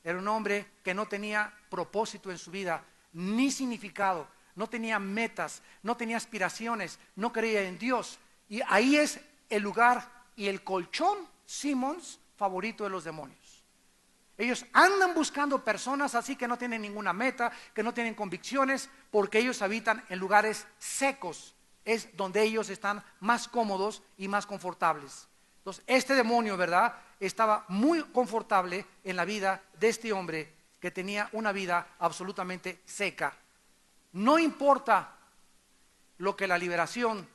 era un hombre que no tenía propósito en su vida, ni significado, no tenía metas, no tenía aspiraciones, no creía en Dios. Y ahí es el lugar y el colchón, Simons, favorito de los demonios. Ellos andan buscando personas así que no tienen ninguna meta, que no tienen convicciones, porque ellos habitan en lugares secos. Es donde ellos están más cómodos y más confortables. Entonces, este demonio, ¿verdad?, estaba muy confortable en la vida de este hombre que tenía una vida absolutamente seca. No importa lo que la liberación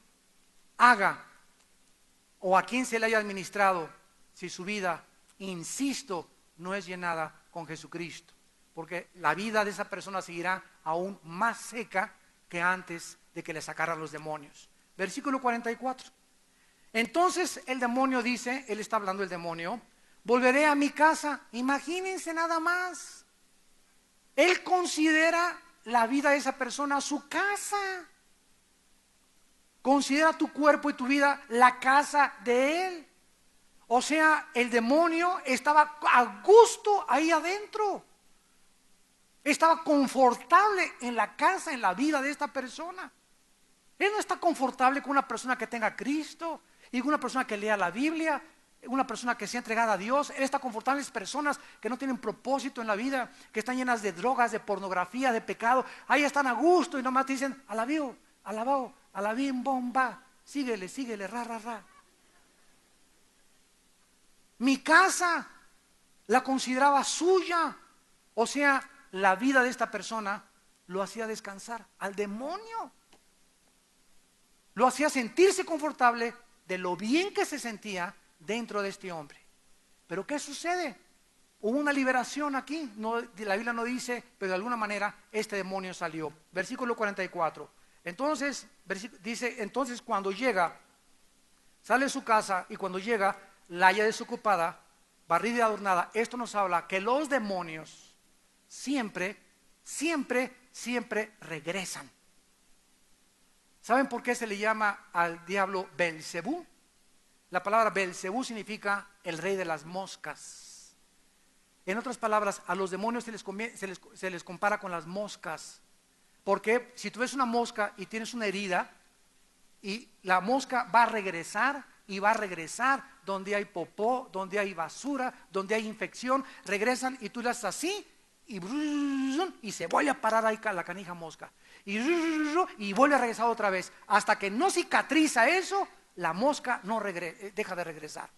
haga o a quién se le haya administrado, si su vida, insisto, no es llenada con Jesucristo, porque la vida de esa persona seguirá aún más seca que antes de que le sacaran los demonios. Versículo 44. Entonces el demonio dice, él está hablando el demonio: volveré a mi casa. Imagínense nada más. Él considera la vida de esa persona su casa. Considera tu cuerpo y tu vida la casa de él. O sea, el demonio estaba a gusto ahí adentro. Estaba confortable en la casa, en la vida de esta persona. Él no está confortable con una persona que tenga a Cristo y con una persona que lea la Biblia, una persona que sea entregada a Dios. Él está confortable en personas que no tienen propósito en la vida, que están llenas de drogas, de pornografía, de pecado. Ahí están a gusto y nomás te dicen: alabío, alabao, alabín, bomba, síguele, síguele, ra, ra, ra. Mi casa la consideraba suya. O sea, la vida de esta persona lo hacía descansar. Al demonio lo hacía sentirse confortable de lo bien que se sentía dentro de este hombre. Pero ¿qué sucede? Hubo una liberación aquí. No, la Biblia no dice, pero de alguna manera este demonio salió. Versículo 44. Entonces, dice: entonces cuando llega, sale de su casa, y cuando llega la halla desocupada, barrida y adornada. Esto nos habla que los demonios siempre regresan. ¿Saben por qué se le llama al diablo Belcebú? La palabra Belcebú significa el rey de las moscas. En otras palabras, a los demonios se les compara con las moscas. Porque si tú ves una mosca y tienes una herida, y la mosca va a regresar y va a regresar donde hay popó, donde hay basura, donde hay infección, regresan y tú le haces así y se vuelve a parar ahí la canija mosca. Y vuelve a regresar otra vez. Hasta que no cicatriza eso, la mosca no deja de regresar.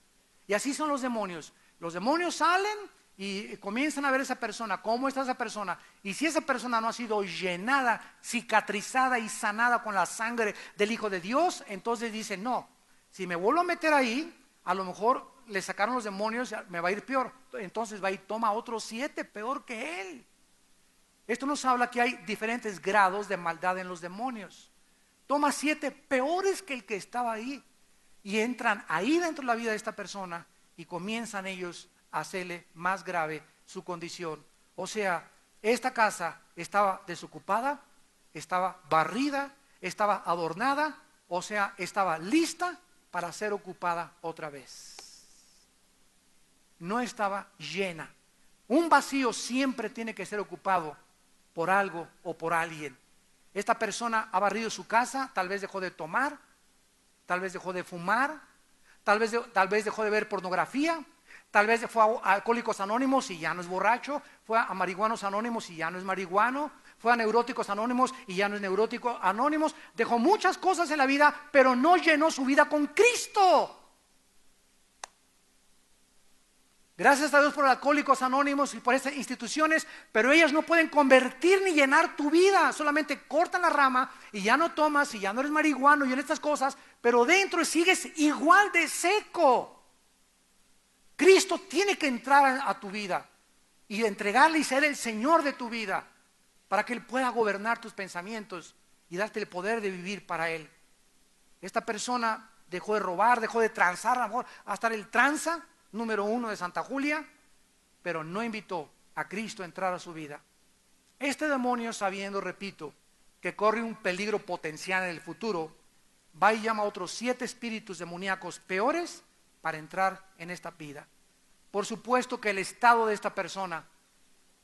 Y así son los demonios. Los demonios salen y comienzan a ver a esa persona, cómo está esa persona. Y si esa persona no ha sido llenada, cicatrizada y sanada con la sangre del Hijo de Dios, entonces dicen, no, si me vuelvo a meter ahí, a lo mejor le sacaron los demonios, me va a ir peor. Entonces va y toma otros 7 peor que él. Esto nos habla que hay diferentes grados de maldad en los demonios. Toma 7 peores que el que estaba ahí. Y entran ahí dentro de la vida de esta persona y comienzan ellos a hacerle más grave su condición. O sea, esta casa estaba desocupada, estaba barrida, estaba adornada, o sea, estaba lista para ser ocupada otra vez. No estaba llena. Un vacío siempre tiene que ser ocupado por algo o por alguien. Esta persona ha barrido su casa, tal vez dejó de tomar, tal vez dejó de fumar, tal vez dejó de ver pornografía, tal vez fue a Alcohólicos Anónimos y ya no es borracho, fue a Marihuanos Anónimos y ya no es marihuano, fue a Neuróticos Anónimos y ya no es neurótico anónimos, dejó muchas cosas en la vida, pero no llenó su vida con Cristo. Gracias a Dios por Alcohólicos Anónimos y por estas instituciones, pero ellas no pueden convertir ni llenar tu vida, solamente cortan la rama y ya no tomas y ya no eres marihuano y en estas cosas, pero dentro sigues igual de seco. Cristo tiene que entrar a tu vida y entregarle y ser el Señor de tu vida para que Él pueda gobernar tus pensamientos y darte el poder de vivir para Él. Esta persona dejó de robar, dejó de transar, a lo mejor hasta el tranza número 1 de Santa Julia, pero no invitó a Cristo a entrar a su vida. Este demonio, sabiendo, repito, que corre un peligro potencial en el futuro, va y llama a otros 7 espíritus demoníacos peores para entrar en esta vida. Por supuesto que el estado de esta persona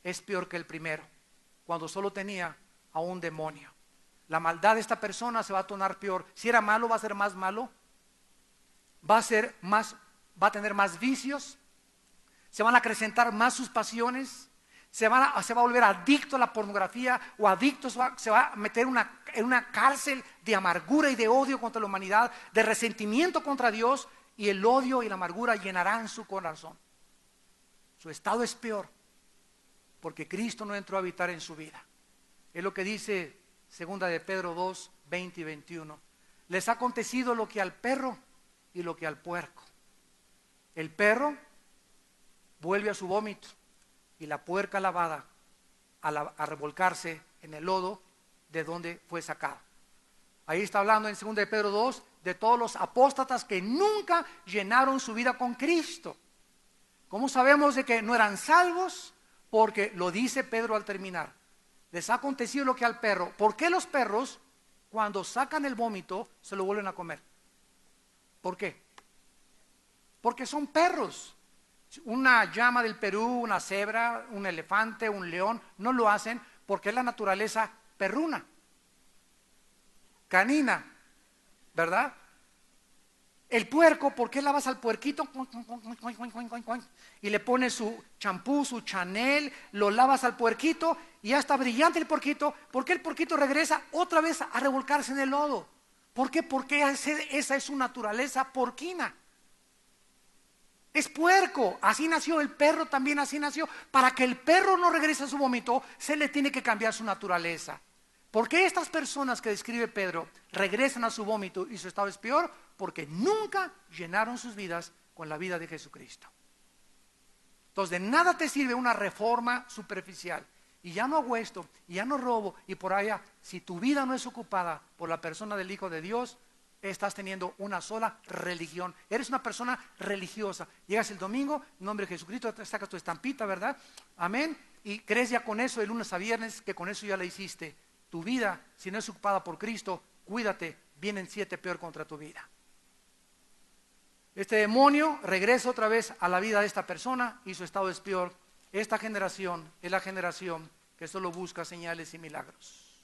es peor que el primero, cuando solo tenía a un demonio. La maldad de esta persona se va a tornar peor. Si era malo, va a ser más malo, va a tener más vicios, se van a acrecentar más sus pasiones, se va a volver adicto a la pornografía o adicto, se va a meter en una cárcel de amargura y de odio contra la humanidad, de resentimiento contra Dios, y el odio y la amargura llenarán su corazón. Su estado es peor porque Cristo no entró a habitar en su vida. Es lo que dice 2 de Pedro 2, 20 y 21. Les ha acontecido lo que al perro y lo que al puerco. El perro vuelve a su vómito y la puerca lavada a revolcarse en el lodo de donde fue sacado. Ahí está hablando en 2 de Pedro 2 de todos los apóstatas que nunca llenaron su vida con Cristo. ¿Cómo sabemos de que no eran salvos? Porque lo dice Pedro al terminar. Les ha acontecido lo que al perro. ¿Por qué los perros cuando sacan el vómito se lo vuelven a comer? ¿Por qué? Porque son perros. Una llama del Perú, una cebra, un elefante, un león, no lo hacen porque es la naturaleza perruna, canina, ¿verdad? El puerco, ¿por qué lavas al puerquito? Y le pones su champú, su Chanel, lo lavas al puerquito y ya está brillante el puerquito. ¿Por qué el puerquito regresa otra vez a revolcarse en el lodo? ¿Por qué? Porque esa es su naturaleza porquina. Es puerco, así nació el perro, también así nació. Para que el perro no regrese a su vómito, se le tiene que cambiar su naturaleza. ¿Por qué estas personas que describe Pedro regresan a su vómito y su estado es peor? Porque nunca llenaron sus vidas con la vida de Jesucristo. Entonces de nada te sirve una reforma superficial. Y ya no hago esto, y ya no robo, y por allá. Si tu vida no es ocupada por la persona del Hijo de Dios, estás teniendo una sola religión. Eres una persona religiosa. Llegas el domingo, en nombre de Jesucristo, te sacas tu estampita, ¿verdad? Amén. Y crees ya con eso de lunes a viernes, que con eso ya la hiciste. Tu vida, si no es ocupada por Cristo, cuídate, vienen 7 peor contra tu vida. Este demonio regresa otra vez a la vida de esta persona y su estado es peor. Esta generación es la generación que solo busca señales y milagros,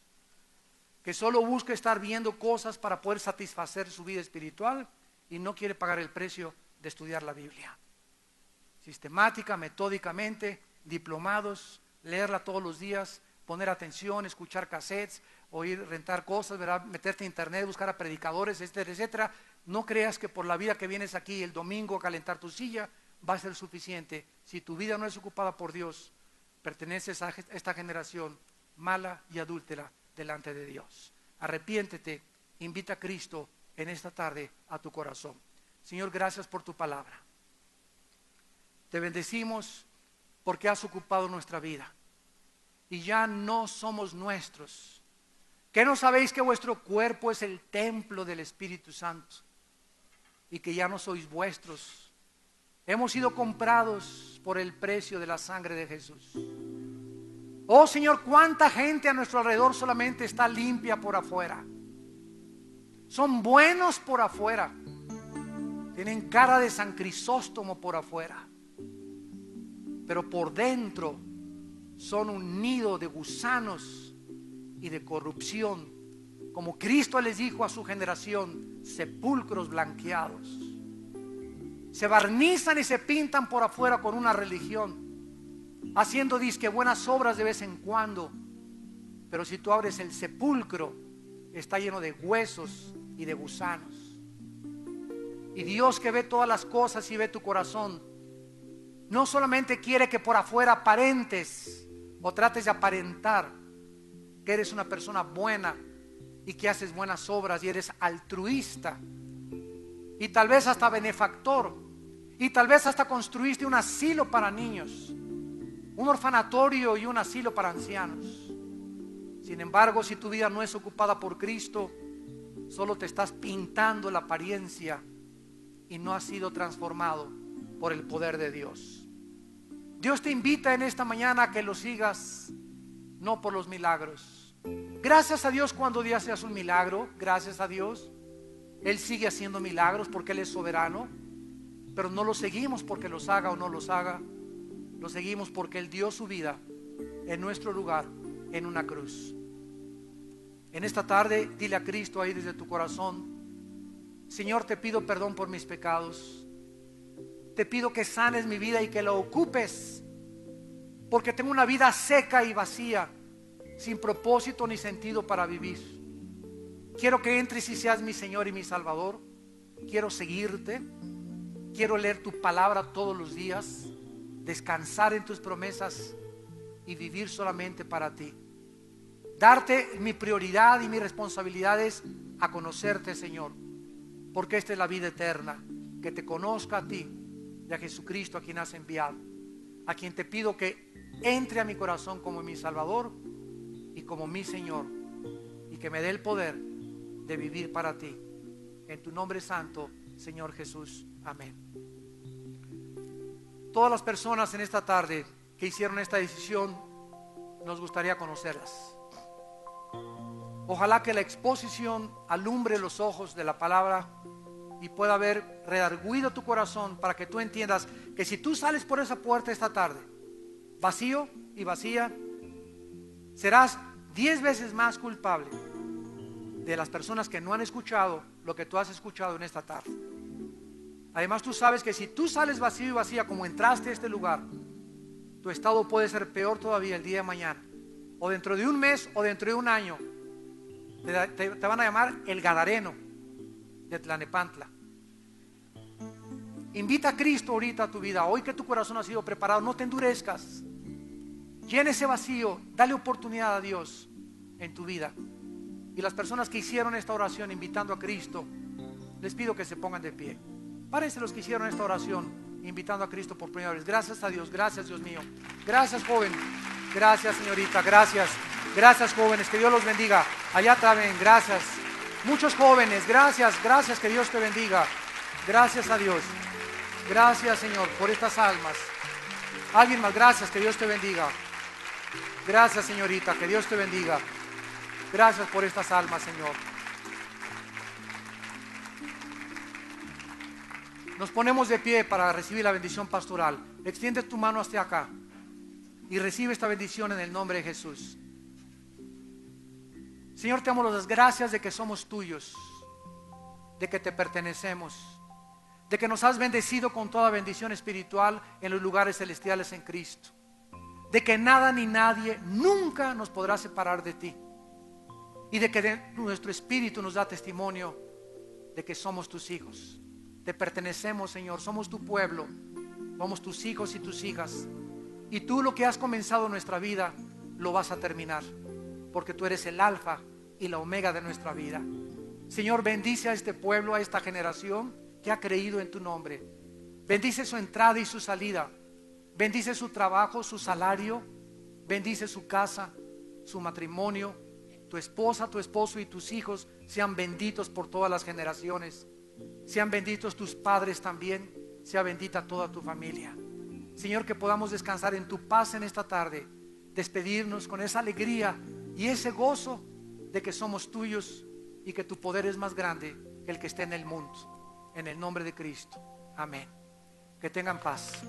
que solo busca estar viendo cosas para poder satisfacer su vida espiritual y no quiere pagar el precio de estudiar la Biblia. Sistemática, metódicamente, diplomados, leerla todos los días, poner atención, escuchar cassettes, oír, rentar cosas, ¿verdad? Meterte en internet, buscar a predicadores, etcétera, etcétera. No creas que por la vida que vienes aquí el domingo a calentar tu silla va a ser suficiente. Si tu vida no es ocupada por Dios, perteneces a esta generación mala y adúltera delante de Dios. Arrepiéntete, invita a Cristo en esta tarde a tu corazón. Señor, gracias por tu palabra. Te bendecimos porque has ocupado nuestra vida y ya no somos nuestros. ¿Qué no sabéis que vuestro cuerpo es el templo del Espíritu Santo y que ya no sois vuestros? Hemos sido comprados por el precio de la sangre de Jesús. Oh Señor, cuánta gente a nuestro alrededor solamente está limpia por afuera. Son buenos por afuera. Tienen cara de San Crisóstomo por afuera. Pero por dentro son un nido de gusanos y de corrupción. Como Cristo les dijo a su generación, sepulcros blanqueados. Se barnizan y se pintan por afuera con una religión, haciendo disque buenas obras de vez en cuando. Pero si tú abres el sepulcro, está lleno de huesos y de gusanos. Y Dios, que ve todas las cosas y ve tu corazón, no solamente quiere que por afuera aparentes o trates de aparentar que eres una persona buena y que haces buenas obras y eres altruista y tal vez hasta benefactor y tal vez hasta construiste un asilo para niños, un orfanatorio y un asilo para ancianos. Sin embargo, si tu vida no es ocupada por Cristo, solo te estás pintando la apariencia y no has sido transformado por el poder de Dios. Dios te invita en esta mañana a que lo sigas, no por los milagros. Gracias a Dios cuando Dios hace un milagro, gracias a Dios. Él sigue haciendo milagros porque Él es soberano, pero no lo seguimos porque los haga o no los haga. Lo seguimos porque Él dio su vida en nuestro lugar, en una cruz. En esta tarde, dile a Cristo ahí desde tu corazón: Señor, te pido perdón por mis pecados. Te pido que sanes mi vida y que la ocupes, porque tengo una vida seca y vacía, sin propósito ni sentido para vivir. Quiero que entres y seas mi Señor y mi Salvador. Quiero seguirte. Quiero leer tu palabra todos los días, descansar en tus promesas y vivir solamente para ti. Darte mi prioridad y mi responsabilidad es a conocerte, Señor, porque esta es la vida eterna, que te conozca a ti y a Jesucristo, a quien has enviado, a quien te pido que entre a mi corazón como mi Salvador y como mi Señor, y que me dé el poder de vivir para ti. En tu nombre santo, Señor Jesús. Amén. Todas las personas en esta tarde que hicieron esta decisión, nos gustaría conocerlas. Ojalá que la exposición alumbre los ojos de la palabra y pueda haber redarguido tu corazón para que tú entiendas que si tú sales por esa puerta esta tarde, vacío y vacía, serás 10 veces más culpable de las personas que no han escuchado lo que tú has escuchado en esta tarde. Además, tú sabes que si tú sales vacío y vacía como entraste a este lugar, tu estado puede ser peor todavía el día de mañana, o dentro de un mes, o dentro de un año. Te van a llamar el Gadareno de Tlanepantla. Invita a Cristo ahorita a tu vida. Hoy que tu corazón ha sido preparado, no te endurezcas. Llena ese vacío, dale oportunidad a Dios en tu vida. Y las personas que hicieron esta oración invitando a Cristo, les pido que se pongan de pie. Párense los que hicieron esta oración invitando a Cristo por primera vez. Gracias a Dios, gracias Dios mío. Gracias, joven. Gracias, señorita, gracias. Gracias, jóvenes, que Dios los bendiga. Allá también, gracias. Muchos jóvenes, gracias, gracias, que Dios te bendiga. Gracias a Dios. Gracias, Señor, por estas almas. Alguien más, gracias, que Dios te bendiga. Gracias, señorita, que Dios te bendiga. Gracias por estas almas, Señor. Nos ponemos de pie para recibir la bendición pastoral. Extiende tu mano hasta acá y recibe esta bendición en el nombre de Jesús. Señor, te damos las gracias de que somos tuyos, de que te pertenecemos, de que nos has bendecido con toda bendición espiritual en los lugares celestiales en Cristo. de que nada ni nadie nunca nos podrá separar de ti, y de que nuestro espíritu nos da testimonio de que somos tus hijos. Te pertenecemos, Señor, somos tu pueblo, somos tus hijos y tus hijas, y tú lo que has comenzado en nuestra vida lo vas a terminar, porque tú eres el alfa y la omega de nuestra vida. Señor, bendice a este pueblo, a esta generación que ha creído en tu nombre. Bendice su entrada y su salida. Bendice su trabajo, su salario. Bendice su casa, su matrimonio. Tu esposa, tu esposo y tus hijos sean benditos por todas las generaciones. Sean benditos tus padres también. Sea bendita toda tu familia. Señor, que podamos descansar en tu paz en esta tarde. Despedirnos con esa alegría y ese gozo de que somos tuyos y que tu poder es más grande que el que esté en el mundo. En el nombre de Cristo. Amén. Que tengan paz.